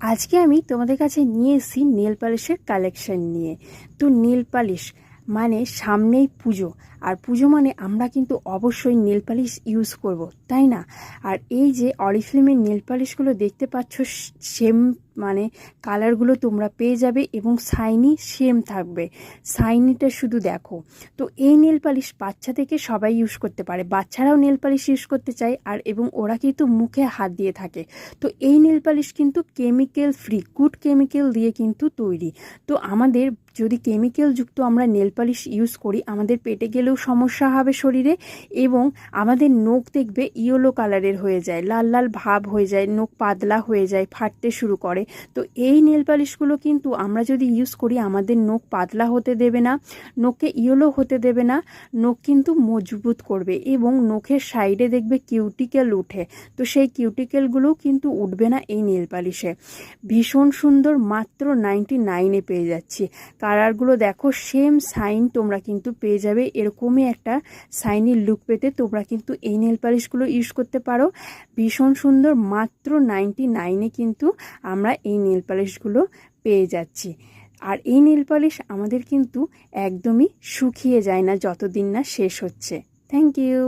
আজকে আমি তোমাদের কাছে নিয়ে এসেছি নেল পালিশের কালেকশন নিয়ে। তো নেল পালিশ মানে সামনেই পুজো, আর পুজো মানে আমরা কিন্তু অবশ্যই নেল পালিশ ইউজ করব, তাই না? আর এই যে অরিফ্লেমের নেল পালিশগুলো দেখতে পাচ্ছ, সেম মানে কালারগুলো তোমরা পেয়ে যাবে এবং শাইনি সেম থাকবে। শাইনিটা শুধু দেখো। তো এই নেল পালিশ বাচ্চা থেকে সবাই ইউজ করতে পারে, বাচ্চারাও নেল পালিশ ইউজ করতে চায় আর এবং ওরা কিন্তু মুখে হাত দিয়ে থাকে। তো এই নেল পালিশ কিন্তু কেমিক্যাল ফ্রি, গুড কেমিক্যাল দিয়ে কিন্তু তৈরি। তো আমাদের যদি কেমিক্যাল যুক্ত আমরা নেল পালিশ ইউজ করি, আমাদের পেটে গেলেও সমস্যা হবে শরীরে, এবং আমাদের নখ দেখবে ইয়েলো কালারের হয়ে যায়, লাল লাল ভাব হয়ে যায়, নখ পাতলা হয়ে যায়, ফাটতে শুরু করে। তো এই নেল পালিশগুলো কিন্তু আমরা যদি ইউজ করি, আমাদের নখ পাতলা হতে দেবে না, নখকে ইয়েলো হতে দেবে না, নখ কিন্তু মজবুত করবে এবং নখের সাইডে দেখবে কিউটিকেল উঠে। তো সেই কিউটিকেলগুলোও কিন্তু উঠবে না এই নেল পালিশে। ভীষণ সুন্দর, মাত্র 99-এ পেয়ে যাচ্ছি। কালারগুলো দেখো, সেম সাইন তোমরা কিন্তু পেয়ে যাবে। এরকমই একটা সাইনি লুক পেতে তোমরা কিন্তু এই নেল পালিশগুলো ইউজ করতে পারো। ভীষণ সুন্দর, মাত্র 99-এ কিন্তু আমরা এই নেল পালিশগুলো পেয়ে যাচ্ছি। আর এই নেল পালিশ আমাদের কিন্তু একদমই শুকিয়ে যায় না যতদিন না শেষ হচ্ছে। Thank you.